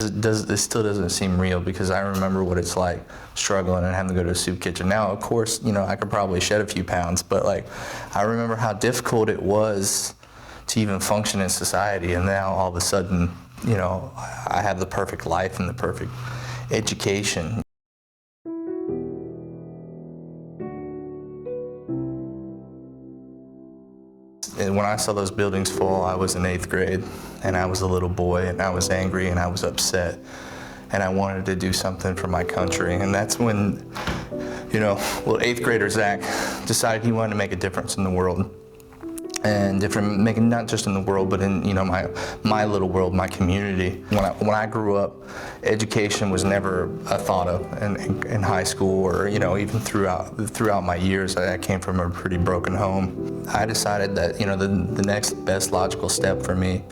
It still doesn't seem real because I remember what it's like struggling and having to go to a soup kitchen. Now, of course, I could probably shed a few pounds, but I remember how difficult it was to even function in society, and now all of a sudden, I have the perfect life and the perfect education. And when I saw those buildings fall, I was in 8th grade, and I was a little boy, and I was angry, and I was upset, and I wanted to do something for my country. And that's when, 8th grader Zach decided he wanted to make a difference in the world. And making not just in the world, but in my little world, my community. When I grew up, education was never a thought of in high school, or even throughout my years. I came from a pretty broken home. I decided that the next best logical step for me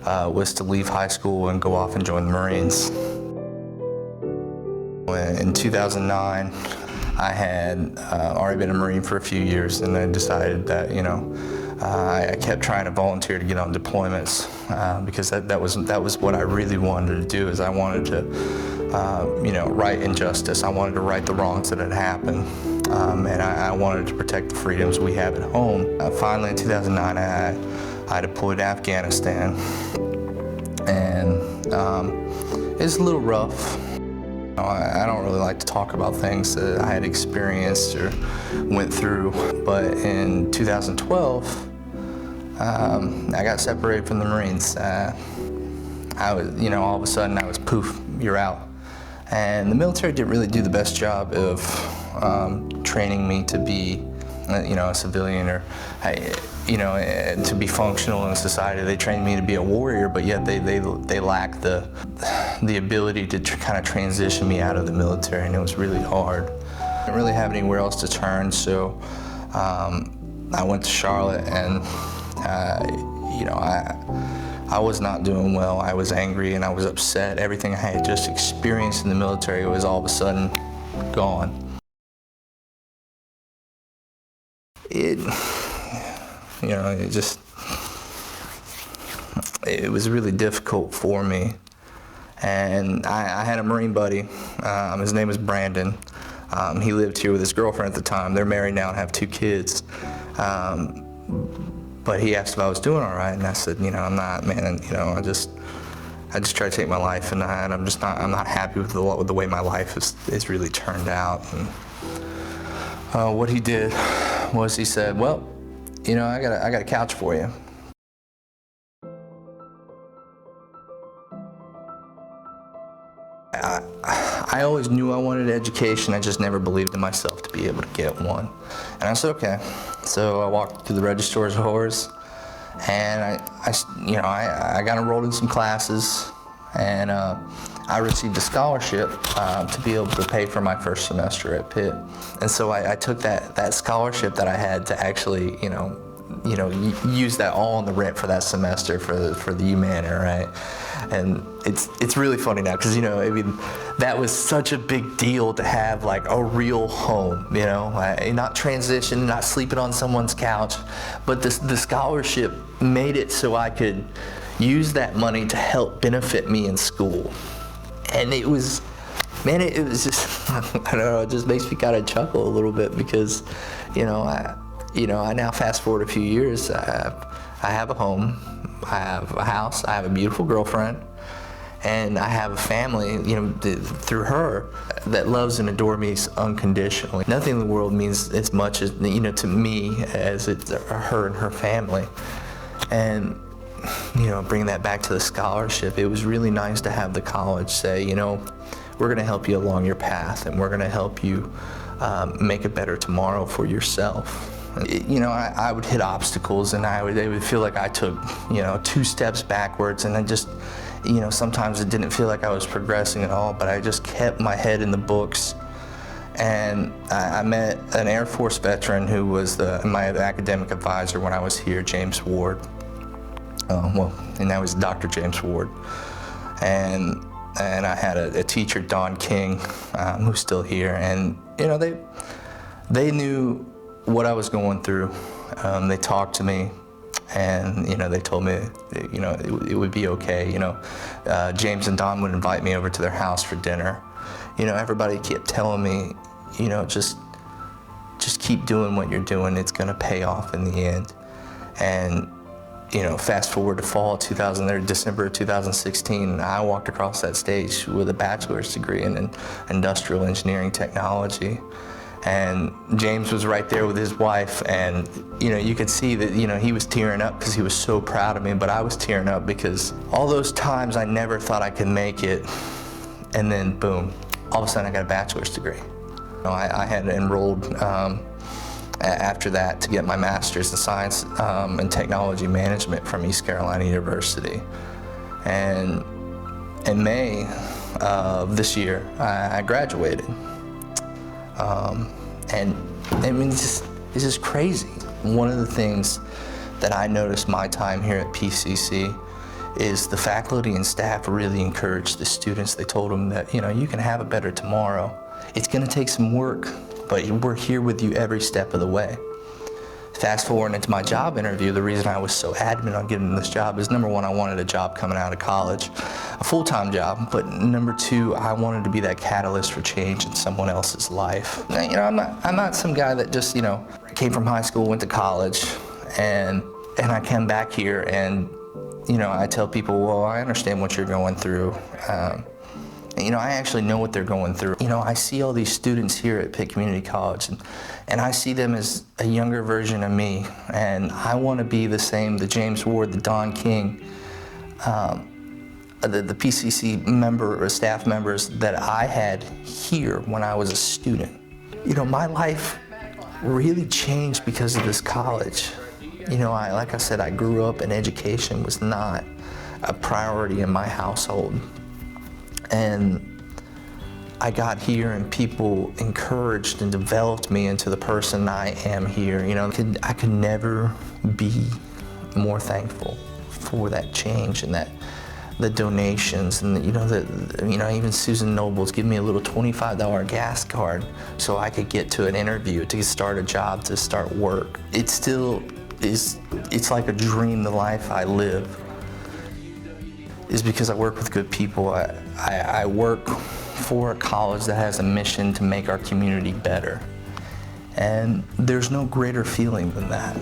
was to leave high school and go off and join the Marines. In 2009, I had already been a Marine for a few years, and I decided that I kept trying to volunteer to get on deployments because that was what I really wanted to do. Is I wanted to right injustice. I wanted to right the wrongs that had happened, and I wanted to protect the freedoms we have at home. Finally, in 2009, I deployed to Afghanistan, and it's a little rough. I don't really like to talk about things that I had experienced or went through, but in 2012, I got separated from the Marines. I was, all of a sudden, I was poof, you're out. And the military didn't really do the best job of training me to be, a civilian or, to be functional in society. They trained me to be a warrior, but yet they lacked the ability to kind of transition me out of the military, and it was really hard. I didn't really have anywhere else to turn, so I went to Charlotte, and I was not doing well. I was angry and I was upset. Everything I had just experienced in the military was all of a sudden gone. It was really difficult for me. And I had a Marine buddy. His name was Brandon. He lived here with his girlfriend at the time. They're married now and have 2 kids. But he asked if I was doing all right, and I said, I'm not, man. And, I just try to take my life, and I'm not happy with the way my life has really turned out. And what he did was he said, well, I got a couch for you. I always knew I wanted education. I just never believed in myself to be able to get one. And I said, okay. So I walked through the registrar's doors, and I got enrolled in some classes, and I received a scholarship to be able to pay for my first semester at Pitt. And so I took that scholarship that I had to actually, use that all on the rent for that semester for the humana, right? And it's really funny now because that was such a big deal to have a real home, not transition, not sleeping on someone's couch, but the scholarship made it so I could use that money to help benefit me in school. And it was just I don't know, it just makes me kind of chuckle a little bit because I now fast forward a few years. I have a home, I have a house, I have a beautiful girlfriend, and I have a family, through her that loves and adores me unconditionally. Nothing in the world means as much as, to me as it's her and her family. And, bringing that back to the scholarship, it was really nice to have the college say, we're going to help you along your path, and we're going to help you make a better tomorrow for yourself. I would hit obstacles, and they would feel like I took, 2 steps backwards, and I just, sometimes it didn't feel like I was progressing at all, but I just kept my head in the books. And I met an Air Force veteran who was my academic advisor when I was here, James Ward. And that was Dr. James Ward. And I had a teacher, Don King, who's still here, and they knew what I was going through. They talked to me. and they told me it would be okay. James and Don would invite me over to their house for dinner. Everybody kept telling me, just keep doing what you're doing. It's going to pay off in the end. And fast forward to fall 2000, or December of 2016, I walked across that stage with a bachelor's degree in industrial engineering technology. And James was right there with his wife, and you could see that he was tearing up because he was so proud of me, but I was tearing up because all those times I never thought I could make it, and then boom, all of a sudden I got a bachelor's degree. I had enrolled after that to get my master's in science and technology management from East Carolina University. And in May of this year, I graduated. And I mean, it's just crazy. One of the things that I noticed my time here at PCC is the faculty and staff really encouraged the students. They told them that, you can have a better tomorrow. It's gonna take some work, but we're here with you every step of the way. Fast forward into my job interview, the reason I was so adamant on getting this job is, number one, I wanted a job coming out of college, a full-time job, but number two, I wanted to be that catalyst for change in someone else's life. Now, I'm not some guy that just, came from high school, went to college, and I came back here and, I tell people, well, I understand what you're going through. I actually know what they're going through. I see all these students here at Pitt Community College, and I see them as a younger version of me, and I want to be the same, the James Ward, the Don King, the PCC member or staff members that I had here when I was a student. My life really changed because of this college. Like I said, I grew up and education was not a priority in my household. And I got here and people encouraged and developed me into the person I am here. I could never be more thankful for that change and the donations and even Susan Noble's giving me a little $25 gas card so I could get to an interview, to start a job, to start work. It still is, it's like a dream, the life I live is because I work with good people. I work for a college that has a mission to make our community better. And there's no greater feeling than that.